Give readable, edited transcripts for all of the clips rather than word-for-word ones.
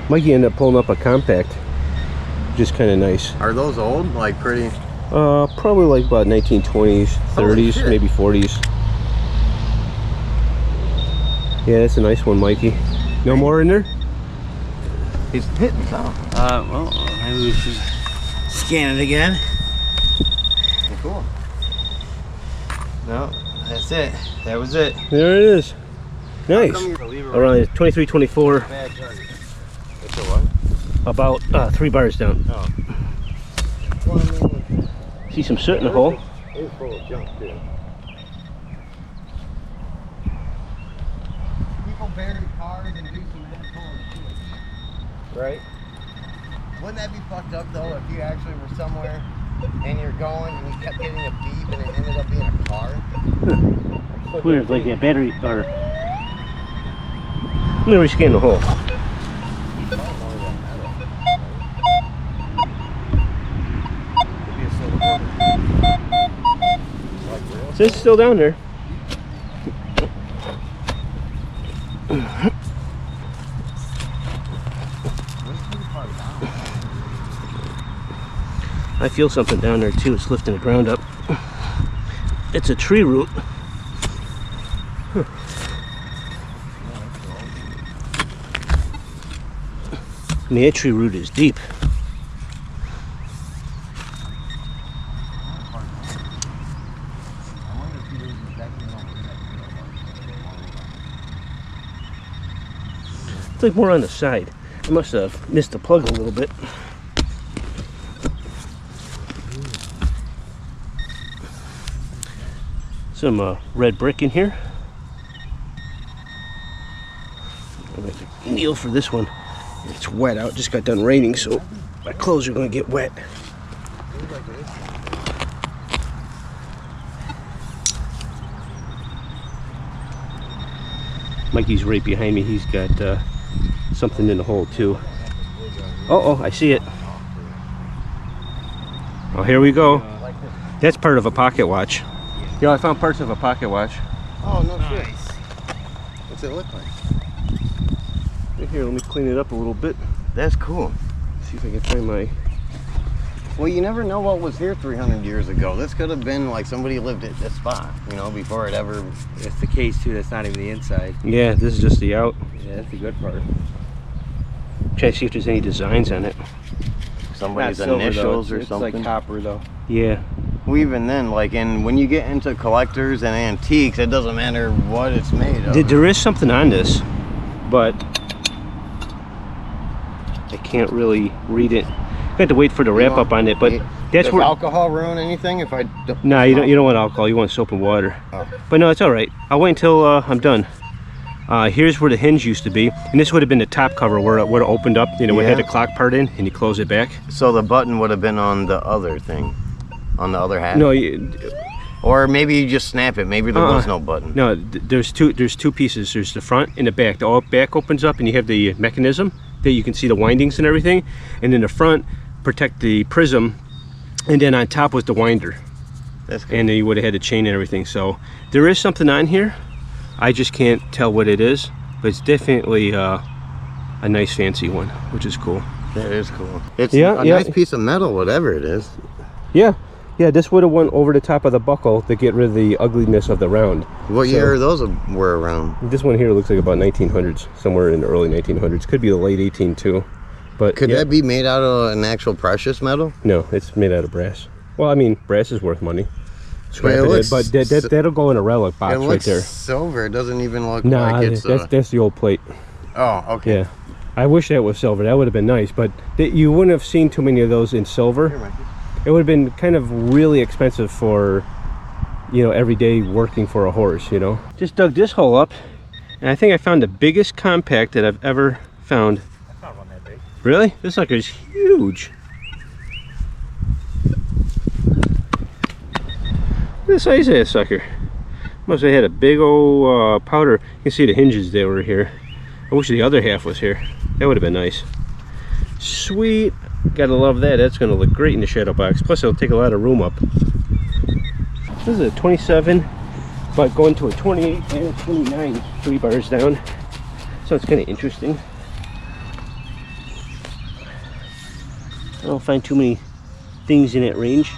Mikey ended up pulling up a compact, just kind of nice. Are those old? Like pretty? Probably like about 1920s, 30s, maybe 40s. Yeah, that's a nice one, Mikey. No more in there? He's hitting some. Well, maybe we should scan it again. Cool. No, that's it. That was it. There it is. Nice. Around 23, 24. Bad target. It's a what? About 3 bars down. Oh. Well, I mean, See some soot in the hole. it's full of junk too. People bury cars and do some right? Wouldn't that be fucked up though if you actually were somewhere and you're going and you kept getting a beep and it ended up being a car? Weird, like a battery or. Let me scan the hole. So it's still down there. I feel something down there too. It's lifting the ground up. It's a tree root. Huh. And the tree root is deep. It's like more on the side. I must have missed the plug a little bit. Some red brick in here. I'm going to kneel for this one. It's wet out, just got done raining, so my clothes are going to get wet. Mikey's right behind me. He's got something in the hole too. Oh, I see it. Oh, here we go. That's part of a pocket watch. Yo, I found parts of a pocket watch. Oh, no shit. What's it look like? Right here, let me clean it up a little bit. That's cool. See if I can find my... Well, you never know what was here 300 years ago. This could have been like somebody lived at this spot, you know, before it ever... It's the case too, that's not even the inside. Yeah, this is just the out. Yeah, that's the good part. Try to see if there's any designs on it. Somebody's Not silver, initials though. or It's something. like copper though. Yeah. Well, even then, like, when you get into collectors and antiques, it doesn't matter what it's made of. There is something on this, but I can't really read it. I have to wait for the wrap up on it, but that's Does where... alcohol ruin anything if I don't? No, you don't want alcohol, you want soap and water. Oh. But no, it's all right. I'll wait until I'm done. Here's where the hinge used to be, and this would have been the top cover where it opened up, you know, it had the clock part in, and you close it back. So the button would have been on the other thing, on the other half? No, or maybe you just snap it. Maybe there was no button. No, there's two pieces. There's the front and the back. The back opens up, and you have the mechanism that you can see the windings and everything, and then the front protect the prism, and then on top was the winder. That's good. And then you would have had the chain and everything. So there is something on here. I just can't tell what it is, but it's definitely a nice fancy one, which is cool. That is cool. It's a nice piece of metal, whatever it is. Yeah, this would have went over the top of the buckle to get rid of the ugliness of the round. What year those were around? This one here looks like about 1900s, somewhere in the early 1900s. Could be the late 18 too. But could that be made out of an actual precious metal? No, it's made out of brass. Well, I mean, brass is worth money. Scrap it, but that'll go in a relic box right there. Silver. It doesn't even look nah, like it's. That's the old plate. Oh, okay. Yeah, I wish that was silver. That would have been nice, but you wouldn't have seen too many of those in silver. It would have been kind of really expensive for, you know, every day working for a horse. You know. Just dug this hole up, and I think I found the biggest compact that I've ever found. I found one that big. Really? This sucker is huge. The size of that sucker. Must have had a big old powder. You can see the hinges that were here. I wish the other half was here. That would have been nice. Sweet. Gotta love that. That's gonna look great in the shadow box. Plus it'll take a lot of room up. This is a 27, but going to a 28 and a 29, 3 bars down. So it's kind of interesting. don't find too many things in that range.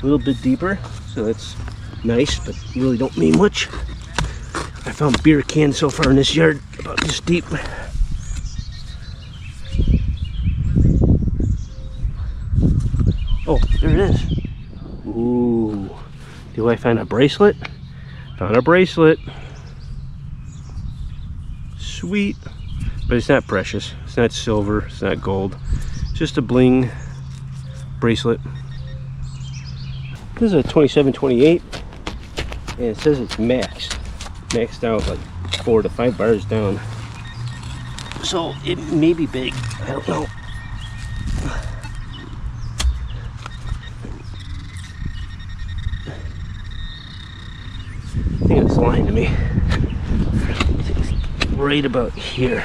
A little bit deeper, so that's nice, but really don't mean much. I found beer cans so far in this yard about this deep. Oh, there it is. Ooh. Do I find a bracelet? Found a bracelet. Sweet. But it's not precious. It's not silver. It's not gold. It's just a bling bracelet. This is a 2728. And it says it's maxed. Maxed out like 4 to 5 bars down. So it may be big. I don't know. I think it's lying to me. It's right about here.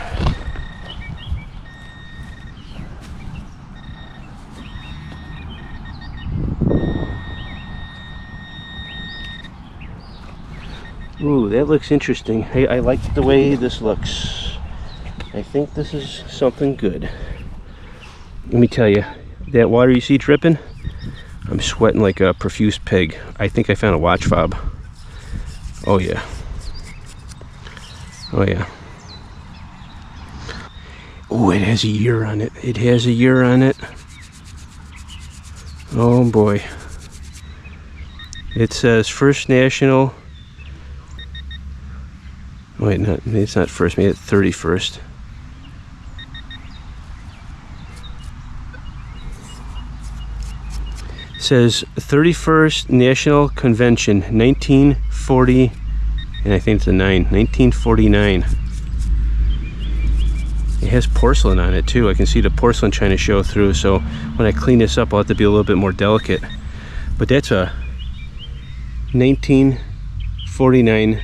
Ooh, that looks interesting. Hey, I like the way this looks. I think this is something good. Let me tell you, that water you see dripping, I'm sweating like a profuse pig. I think I found a watch fob. Oh yeah. Oh yeah. Oh, it has a year on it. It has a year on it. Oh boy. It says First National. Wait, no, it's not first, maybe it's 31st. It says 31st National Convention, 1940, and I think it's a 1949. It has porcelain on it too. I can see the porcelain trying to show through, so when I clean this up, I'll have to be a little bit more delicate. But that's a 1949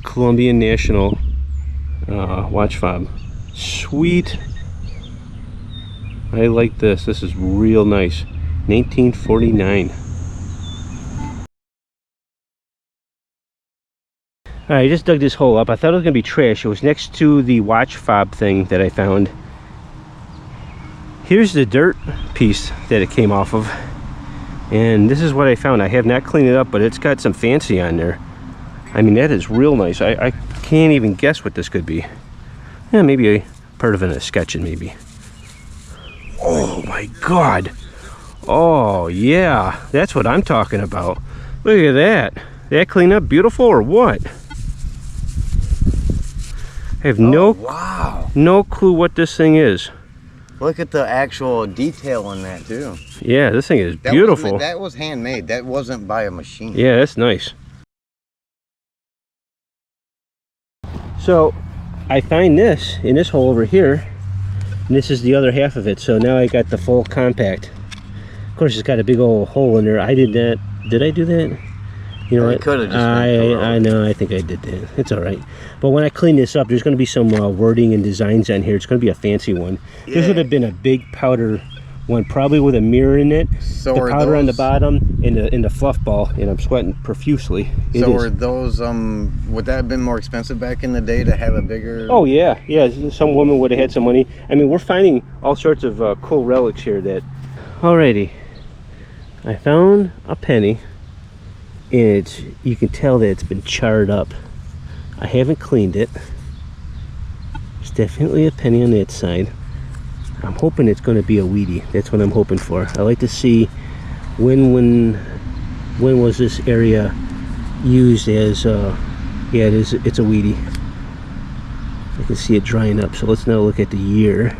Colombian National watch fob. Sweet. I like this. This is real nice. 1949. Alright, I just dug this hole up. I thought it was going to be trash. It was next to the watch fob thing that I found. Here's the dirt piece that it came off of. And this is what I found. I have not cleaned it up, but it's got some fancy on there. I mean, that is real nice. I can't even guess what this could be. Yeah, maybe a part of a sketching, maybe. Oh my God. Oh yeah, that's what I'm talking about. Look at that. That clean up beautiful or what? I have no clue what this thing is. Look at the actual detail on that too. Yeah, this thing is beautiful. That was handmade. That wasn't by a machine. Yeah, that's nice. So I find this in this hole over here, and this is the other half of it. So now I got the full compact. Of course, it's got a big old hole in there. I did that. Did I do that? You know what? Could have just I know. I think I did that. It's all right. But when I clean this up, there's going to be some wording and designs on here. It's going to be a fancy one. Yeah. This would have been a big powder one, probably with a mirror in it. So the powder on the bottom and the fluff ball, and I'm sweating profusely. So are those would that have been more expensive back in the day to have a bigger? Oh yeah, yeah. Some woman would have had some money. I mean, we're finding all sorts of cool relics here. That. Alrighty, I found a penny. And you can tell that it's been charred up. I haven't cleaned it. There's definitely a penny on that side. I'm hoping it's going to be a weedy. That's what I'm hoping for. I like to see when was this area used as yeah, it's a weedy. I can see it drying up. So let's now look at the year.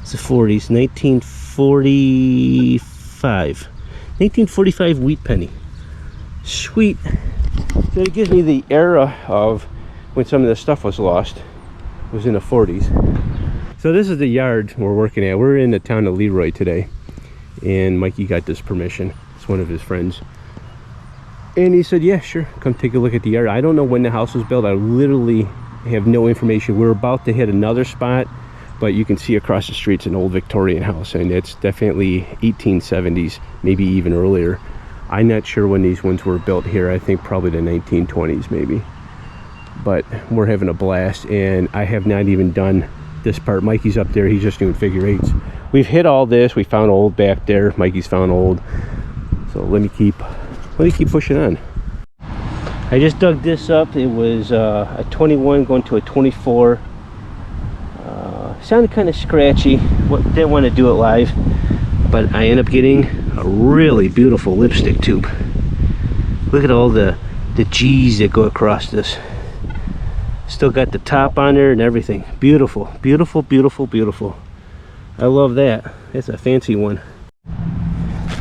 it's the 40s. 1945 wheat penny. Sweet. So it gives me the era of when some of this stuff was lost. It was in the 40s. So this is the yard we're working at. We're in the town of Leroy today, and Mikey got this permission. It's one of his friends, and he said, yeah, sure, come take a look at the yard. I don't know when the house was built. I literally have no information. We're about to hit another spot, but you can see across the street's an old Victorian house, and it's definitely 1870s, maybe even earlier. I'm not sure when these ones were built here. I think probably the 1920s maybe. but we're having a blast, and I have not even done this part. Mikey's up there, he's just doing figure eights. We've hit all this. We found old back there. Mikey's found old. So let me keep pushing on. I just dug this up. It was a 21 going to a 24. Sounded kind of scratchy. Didn't want to do it live, but I ended up getting a really beautiful lipstick tube. Look at all the G's that go across this. Still got the top on there and everything. Beautiful, beautiful, beautiful, beautiful. I love that. That's a fancy one.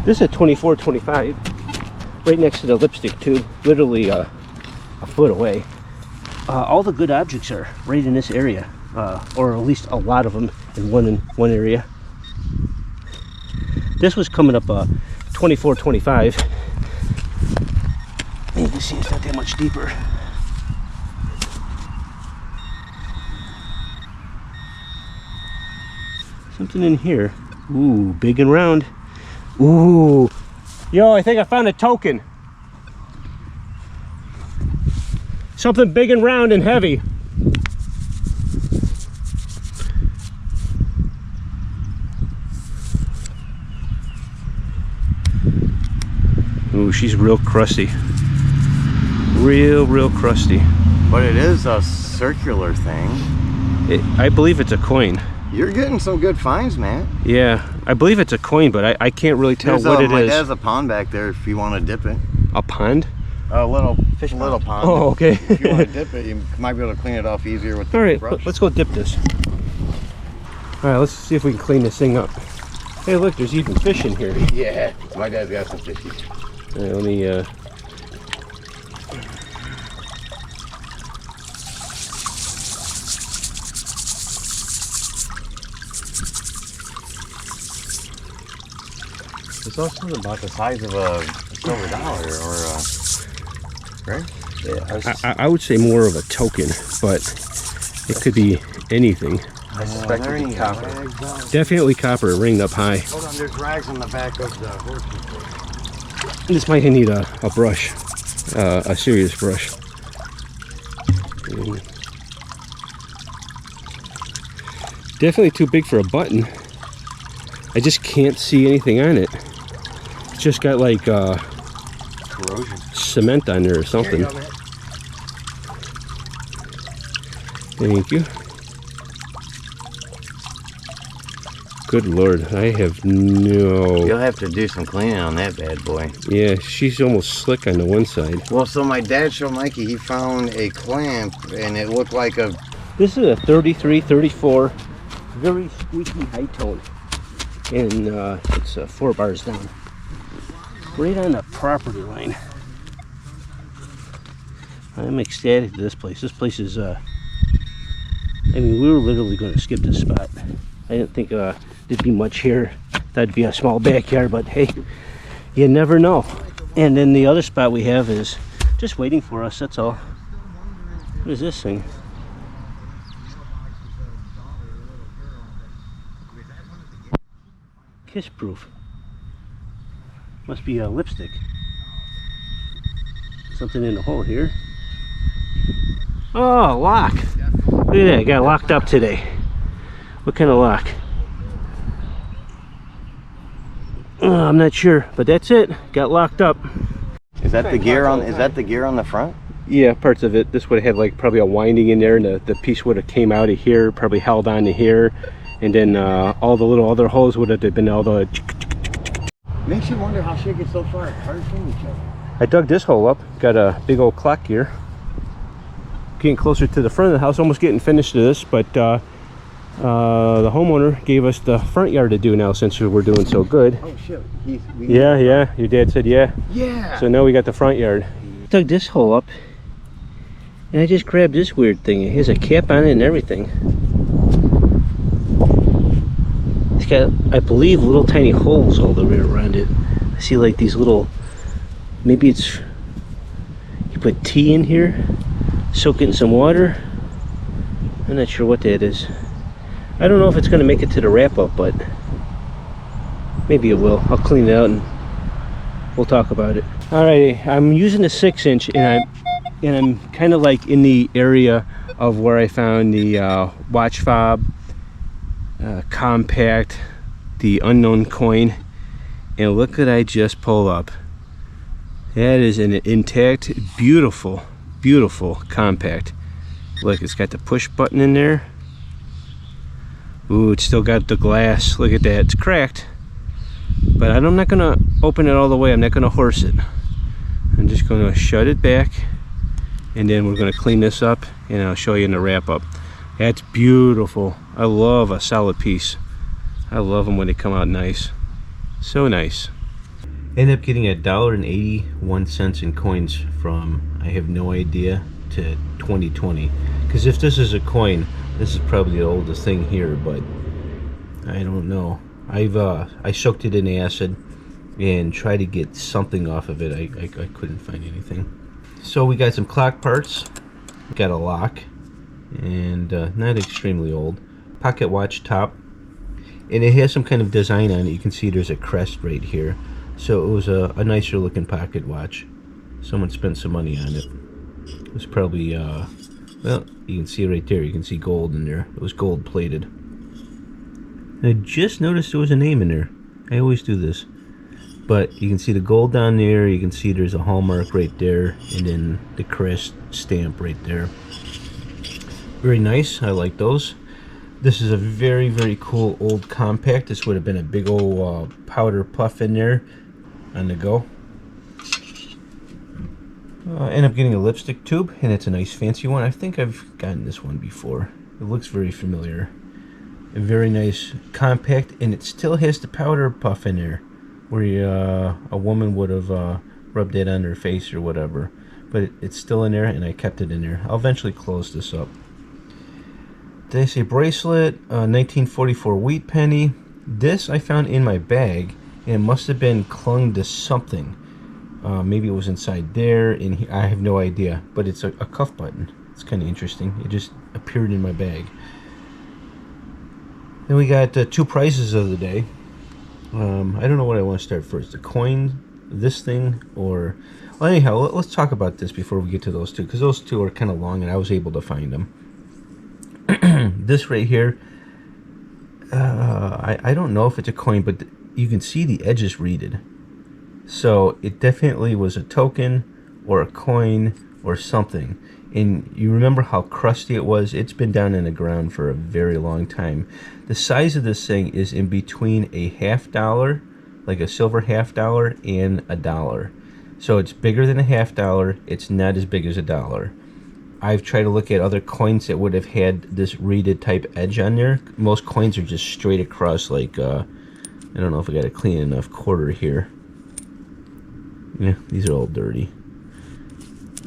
This is a 24-25, right next to the lipstick tube, literally a foot away. All the good objects are right in this area, or at least a lot of them in one area. This was coming up 24-25. You can see it's not that much deeper. Something in here. Ooh, big and round. Ooh. Yo, I think I found a token. Something big and round and heavy. Ooh, she's real crusty. Real crusty. But it is a circular thing. I believe it's a coin. You're getting some good finds, man. Yeah, I believe it's a coin, but I can't really tell what it is. My dad's a pond back there if you want to dip it. A pond? A little pond. Oh, okay. If you want to dip it, you might be able to clean it off easier with the All right, brush. let's go dip this. All right, let's see if we can clean this thing up. Hey, look, there's even fish in here. Yeah, my dad's got some fishies. All right, let me It's also about the size of a silver dollar, or right? Yeah, I would say more of a token, but it could be anything. I suspect it'd be copper. Definitely copper, ringed up high. Hold on, there's rags on the back of the horse. This might need a brush, a serious brush. Definitely too big for a button. I just can't see anything on it. It's just got like Corrosion. Cement on there or something. Here you go, man. Thank you. Good Lord, I have no... You'll have to do some cleaning on that bad boy. Yeah, she's almost slick on the one side. Well, so my dad showed Mikey, he found a clamp and it looked like a... This is a 33, 34, very squeaky high tone. And it's 4 bars down. Right on the property line. I'm ecstatic to this place. This place is, I mean, we were literally going to skip this spot. I didn't think there'd be much here. That'd be a small backyard, but hey, you never know. And then the other spot we have is just waiting for us, that's all. What is this thing? Kiss proof. Must be a lipstick. Something in the hole here. Oh, lock. Look at that, got locked up today. What kind of lock? I'm not sure, but that's it. Got locked up. Is that the gear on? Is that the gear on the front? Yeah, parts of it. This would have had like probably a winding in there, and the piece would have came out of here, probably held on to here, and then all the little other holes would have been all the. Makes you wonder how shit gets so far apart from each other. I dug this hole up. Got a big old clock gear. Getting closer to the front of the house, almost getting finished to this, but the homeowner gave us the front yard to do now since we're doing so good. Oh shit. Yeah, your dad said yeah. Yeah. So now we got the front yard. Dug this hole up and I just grabbed this weird thing. It has a cap on it and everything. It's got, I believe, little tiny holes all the way around it. I see like these little, maybe it's, you put tea in here, soak it in some water. I'm not sure what that is. I don't know if it's going to make it to the wrap up, but maybe it will. I'll clean it out and we'll talk about it. Alrighty, I'm using a 6-inch and and I'm kind of like in the area of where I found the watch fob, compact, the unknown coin, and look what I just pulled up. That is an intact, beautiful, beautiful compact. Look, it's got the push button in there. Ooh, it's still got the glass. Look at that, it's cracked. But I'm not gonna open it all the way. I'm not gonna horse it. I'm just gonna shut it back, and then we're gonna clean this up, and I'll show you in the wrap up. That's beautiful. I love a solid piece. I love them when they come out nice. So nice. Ended up getting $1.81 in coins from, I have no idea, to 2020. Because if this is a coin, this is probably the oldest thing here, but I don't know. I soaked it in acid and tried to get something off of it. I couldn't find anything. So we got some clock parts. We got a lock, and not extremely old. Pocket watch top, and it has some kind of design on it. You can see there's a crest right here. So it was a nicer looking pocket watch. Someone spent some money on it. It was probably, well, you can see it right there. You can see gold in there. It was gold plated. And I just noticed there was a name in there. I always do this. But you can see the gold down there. You can see there's a hallmark right there. And then the crest stamp right there. Very nice. I like those. This is a very, very cool old compact. This would have been a big old powder puff in there on the go. End up getting a lipstick tube, and it's a nice fancy one. I think I've gotten this one before. It looks very familiar. A very nice compact, and it still has the powder puff in there, where a woman would have rubbed it on her face or whatever. But it's still in there, and I kept it in there. I'll eventually close this up. Did I say bracelet? 1944 wheat penny. This I found in my bag, and it must have been clung to something. Maybe it was inside there, and I have no idea. But it's a cuff button. It's kind of interesting. It just appeared in my bag. Then we got two prizes of the day. I don't know what I want to start first. The coin, this thing, or... Well, anyhow, let's talk about this before we get to those two, because those two are kind of long, and I was able to find them. This right here, I don't know if it's a coin, but you can see the edges reeded. So it definitely was a token or a coin or something. And you remember how crusty it was? It's been down in the ground for a very long time. The size of this thing is in between a $50, like a silver $50, and a dollar. So it's bigger than a $50. It's not as big as a dollar. I've tried to look at other coins that would have had this reeded type edge on there. Most coins are just straight across, like, I don't know if I got a clean enough quarter here. Yeah, these are all dirty.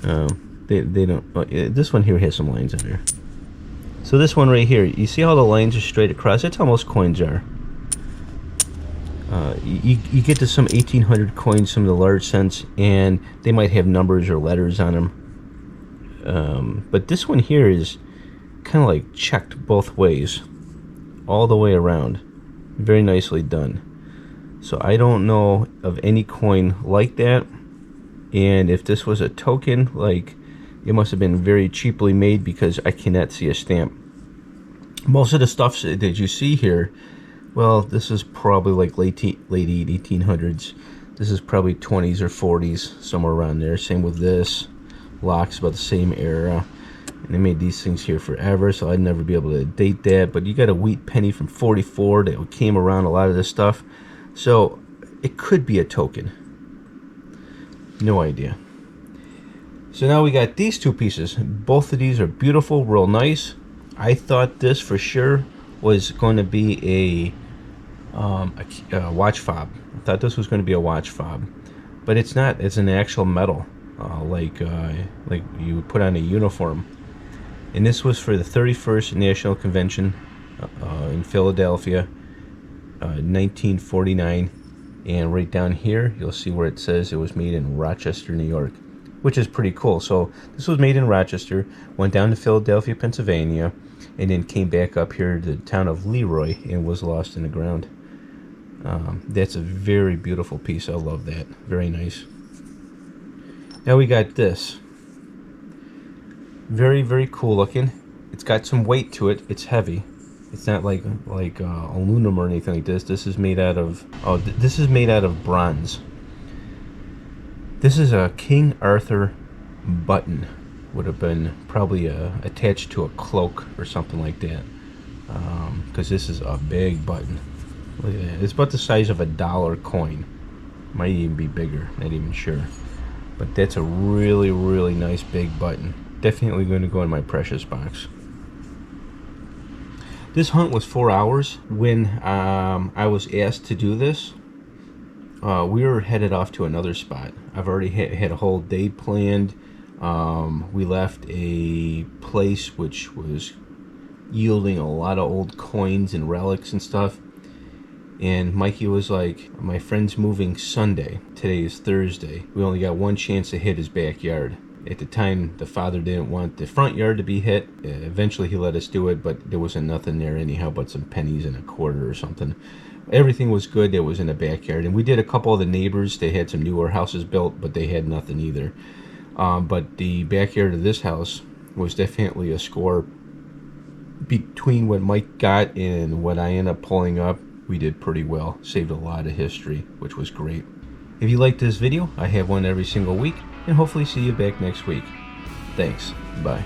They don't, this one here has some lines on there. So this one right here, you see how the lines are straight across? That's how most coins are. You get to some 1800 coins, some of the large cents, and they might have numbers or letters on them. But this one here is kind of like checked both ways, all the way around. Very nicely done. So I don't know of any coin like that, and if this was a token, like, it must have been very cheaply made, because I cannot see a stamp. Most of the stuff that you see here, well, this is probably like late 1800s. This is probably 20s or 40s, somewhere around there. Same with this. Locks about the same era, and they made these things here forever, so I'd never be able to date that. But you got a wheat penny from 44 that came around a lot of this stuff, so it could be a token. No idea. So now we got these two pieces. Both of these are beautiful, real nice. I thought this for sure was going to be a watch fob. I thought this was going to be a watch fob, but it's not. It's an actual metal. Like you would put on a uniform. And this was for the 31st National Convention in Philadelphia, 1949. And right down here, you'll see where it says it was made in Rochester, New York, which is pretty cool. So this was made in Rochester, went down to Philadelphia, Pennsylvania, and then came back up here to the town of Leroy and was lost in the ground. That's a very beautiful piece. I love that. Very nice. Now we got this. Very, very cool looking. It's got some weight to it. It's heavy. It's not like aluminum or anything like this. This is made out of this is made out of bronze. This is a King Arthur button. Would have been probably attached to a cloak or something like that. Because this is a big button. Look at that. It's about the size of a dollar coin. Might even be bigger. Not even sure. But that's a really, really nice big button. Definitely going to go in my precious box. This hunt was 4 hours. When I was asked to do this, we were headed off to another spot. I've already had a whole day planned. We left a place which was yielding a lot of old coins and relics and stuff. And Mikey was like, my friend's moving Sunday. Today is Thursday. We only got one chance to hit his backyard. At the time, the father didn't want the front yard to be hit. Eventually, he let us do it, but there wasn't nothing there anyhow but some pennies and a quarter or something. Everything was good that was in the backyard. And we did a couple of the neighbors. They had some newer houses built, but they had nothing either. But the backyard of this house was definitely a score. Between what Mike got and what I ended up pulling up, we did pretty well. Saved a lot of history, which was great. If you liked this video, I have one every single week, and hopefully see you back next week. Thanks. Bye.